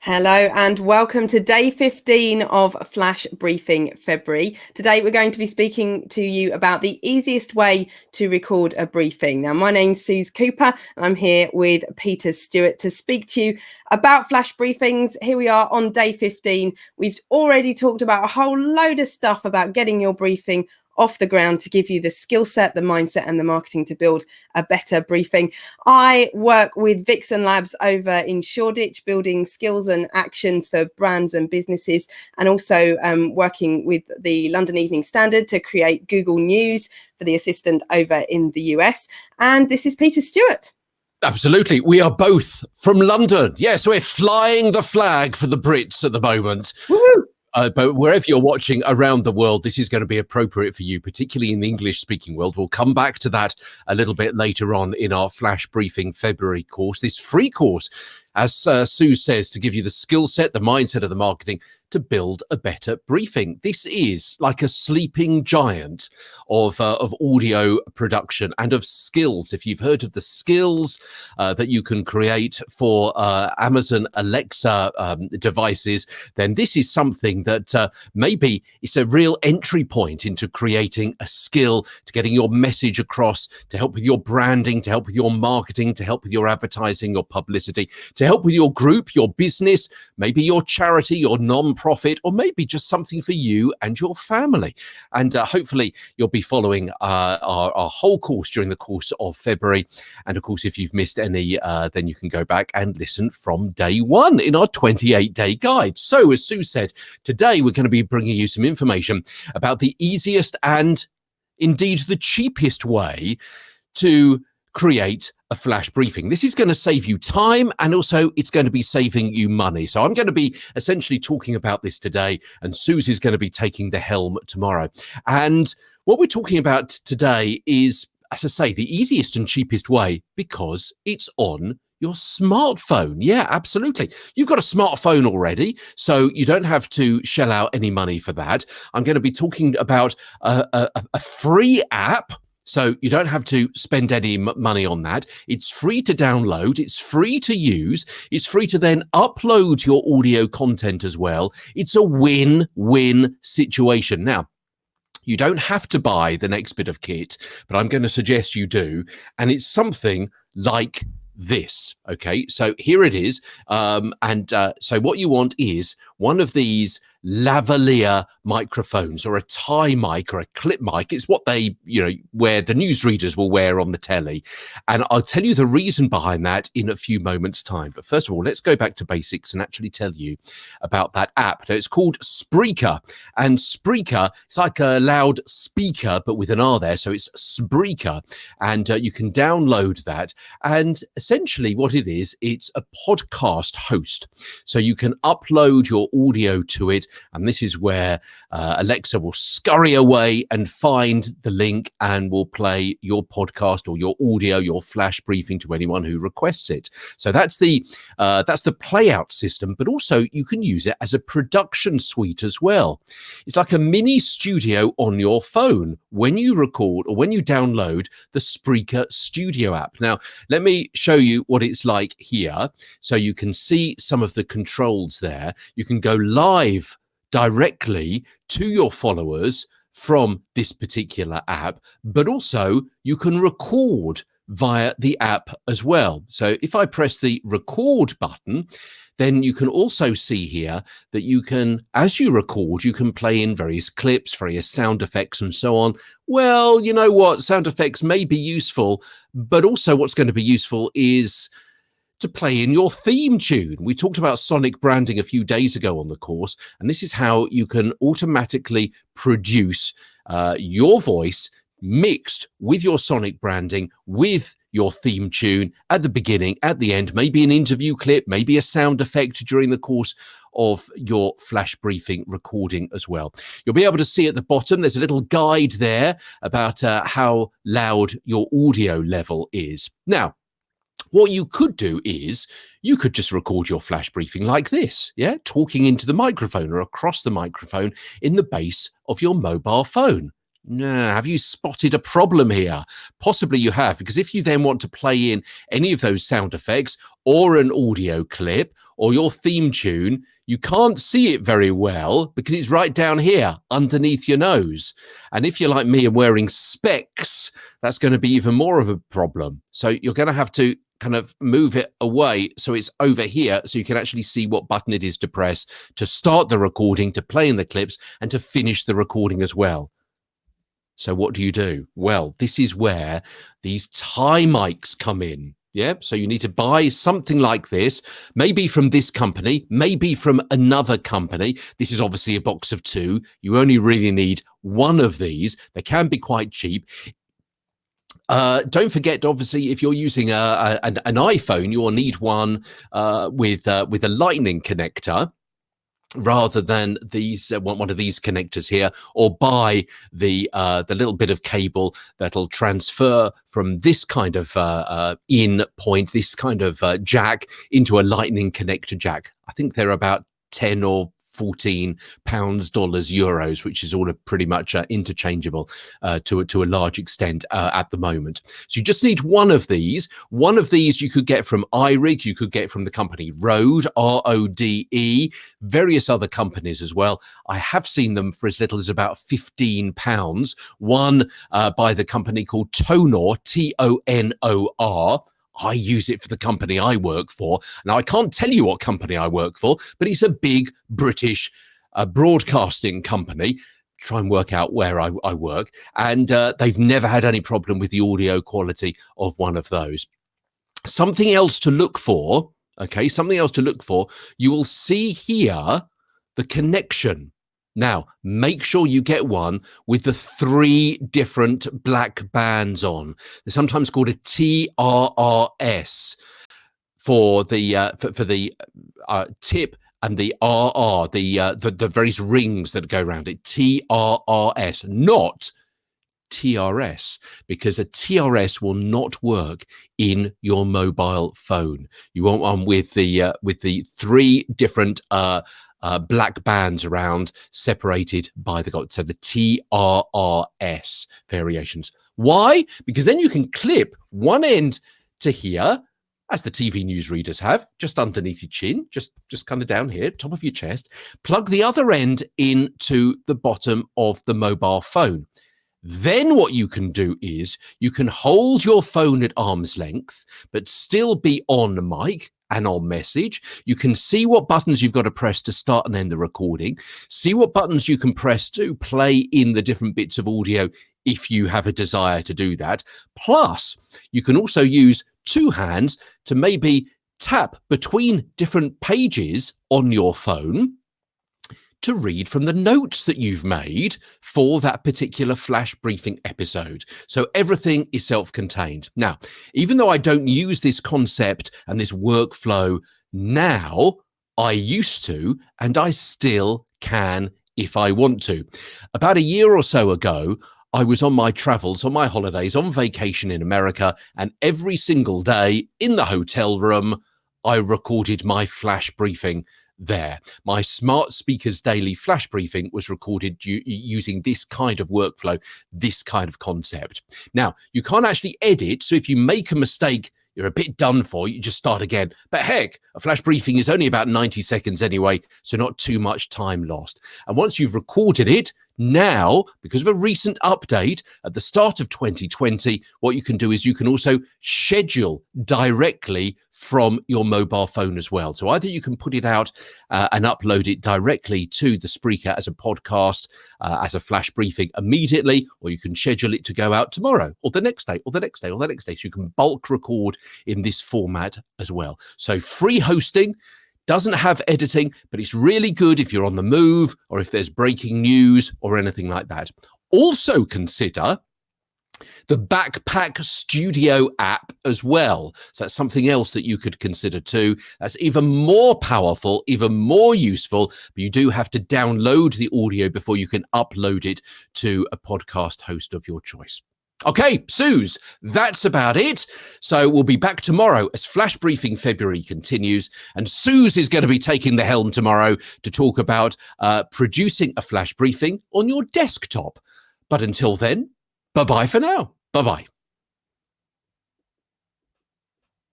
Hello and welcome to day 15 of Flash Briefing February. Today we're going to be speaking to you about the easiest way to record a briefing. Now, my name's Suze Cooper and I'm here with Peter Stewart to speak to you about flash briefings. Here we are on day 15. We've already talked about a whole load of stuff about getting your briefing off the ground to give you the skill set, the mindset and the marketing to build a better briefing. I work with Vixen Labs over in Shoreditch, building skills and actions for brands and businesses, and also working with the London Evening Standard to create Google News for the assistant over in the US. And this is Peter Stewart. Absolutely. We are both from London. Yes, we're flying the flag for the Brits at the moment. Woohoo! But wherever you're watching around the world, this is going to be appropriate for you, particularly in the English-speaking world. We'll come back to that a little bit later on in our Flash Briefing February course. This free course, as Sue says, to give you the skill set, the mindset of the marketing to build a better briefing. This is like a sleeping giant of audio production and of skills. If you've heard of the skills that you can create for Amazon Alexa devices, then this is something that maybe it's a real entry point into creating a skill, to getting your message across, to help with your branding, to help with your marketing, to help with your advertising, your publicity, to help with your group, your business, maybe your charity, your non-profit, or maybe just something for you and your family. And hopefully you'll be following our whole course during the course of February. And of course, if you've missed any, then you can go back and listen from day one in our 28-day guide. So as Sue said, today we're going to be bringing you some information about the easiest and indeed the cheapest way to create a flash briefing. This is going to save you time and also it's going to be saving you money. So I'm going to be essentially talking about this today and Suze is going to be taking the helm tomorrow. And what we're talking about today is, as I say, the easiest and cheapest way because it's on your smartphone. Yeah, absolutely. You've got a smartphone already, so you don't have to shell out any money for that. I'm going to be talking about a free app. So you don't have to spend any money on that. It's free to download. It's free to use. It's free to then upload your audio content as well. It's a win-win situation. Now, you don't have to buy the next bit of kit, but I'm going to suggest you do. And it's something like this. Okay, so here it is. So what you want is one of these lavalier microphones or a tie mic or a clip mic. It's what they, where the newsreaders will wear on the telly. And I'll tell you the reason behind that in a few moments' time. But first of all, let's go back to basics and actually tell you about that app. Now, it's called Spreaker. And Spreaker, it's like a loud speaker, but with an R there. So it's Spreaker. And you can download that. And essentially what it is, it's a podcast host. So you can upload your audio to it. And this is where Alexa will scurry away and find the link and will play your podcast or your audio, your flash briefing to anyone who requests it. So that's the play out system, but also you can use it as a production suite as well. It's like a mini studio on your phone when you record or when you download the Spreaker Studio app. Now, let me show you what it's like here. So you can see some of the controls there. You can go live directly to your followers from this particular app, but also you can record via the app as well. So if I press the record button, then you can also see here that you can, as you record, you can play in various clips, various sound effects and so on. Well, you know what? Sound effects may be useful, but also what's going to be useful is to play in your theme tune. We talked about sonic branding a few days ago on the course, and this is how you can automatically produce your voice mixed with your sonic branding, with your theme tune at the beginning, at the end, maybe an interview clip, maybe a sound effect during the course of your flash briefing recording as well. You'll be able to see at the bottom, there's a little guide there about how loud your audio level is. Now, what you could do is you could just record your flash briefing like this, yeah, talking into the microphone or across the microphone in the base of your mobile phone. Nah, have you spotted a problem here? Possibly you have, because if you then want to play in any of those sound effects or an audio clip or your theme tune, you can't see it very well because it's right down here underneath your nose. And if you're like me and wearing specs, that's going to be even more of a problem. So you're going to have to kind of move it away so it's over here so you can actually see what button it is to press to start the recording, to play in the clips, and to finish the recording as well. So what do? Well, this is where these tie mics come in. Yeah, so you need to buy something like this, maybe from this company, maybe from another company. This is obviously a box of 2. You only really need one of these. They can be quite cheap. Don't forget, obviously, if you're using an iPhone, you'll need one with a lightning connector, rather than these one of these connectors here, or buy the little bit of cable that'll transfer from this kind of in point, this kind of jack, into a lightning connector jack. I think they're about 10 or 14 pounds, dollars, euros, which is all pretty much interchangeable to a large extent at the moment. So you just need one of these. One of these you could get from iRig, you could get from the company Rode, Rode, various other companies as well. I have seen them for as little as about £15. One by the company called Tonor, Tonor. I use it for the company I work for. Now, I can't tell you what company I work for, but it's a big British broadcasting company. Try and work out where I work. And they've never had any problem with the audio quality of one of those. Something else to look for, okay, something else to look for. You will see here the connection. Now, make sure you get one with the 3 different black bands on. They're sometimes called a TRRS for the tip, and the RR, the various rings that go around it. TRRS, not TRS, because a TRS will not work in your mobile phone. You want one with the 3 different black bands around, separated by the so the TRRS variations. Why? Because then you can clip one end to here, as the TV newsreaders have, just underneath your chin, just kind of down here, top of your chest. Plug the other end into the bottom of the mobile phone. Then what you can do is you can hold your phone at arm's length, but still be on mic and on message. You can see what buttons you've got to press to start and end the recording. See what buttons you can press to play in the different bits of audio if you have a desire to do that. Plus, you can also use 2 hands to maybe tap between different pages on your phone to read from the notes that you've made for that particular flash briefing episode. So everything is self-contained. Now, even though I don't use this concept and this workflow now, I used to, and I still can if I want to. About a year or so ago, I was on my travels, on my holidays, on vacation in America, and every single day in the hotel room, I recorded my flash briefing there. My smart speakers daily flash briefing was recorded using this kind of workflow, this kind of concept. Now, you can't actually edit, so if you make a mistake, you're a bit done for. You just start again. But heck, a flash briefing is only about 90 seconds anyway, so not too much time lost. And once you've recorded it, now, because of a recent update at the start of 2020, what you can do is you can also schedule directly from your mobile phone as well. So either you can put it out and upload it directly to the Spreaker as a podcast, as a flash briefing immediately, or you can schedule it to go out tomorrow or the next day or the next day or the next day. So you can bulk record in this format as well. So free hosting. Doesn't have editing, but it's really good if you're on the move or if there's breaking news or anything like that. Also consider the Backpack Studio app as well. So that's something else that you could consider too. That's even more powerful, even more useful, but you do have to download the audio before you can upload it to a podcast host of your choice. Okay, Suze, that's about it. So we'll be back tomorrow as Flash Briefing February continues. And Suze is going to be taking the helm tomorrow to talk about producing a flash briefing on your desktop. But until then, bye-bye for now. Bye-bye.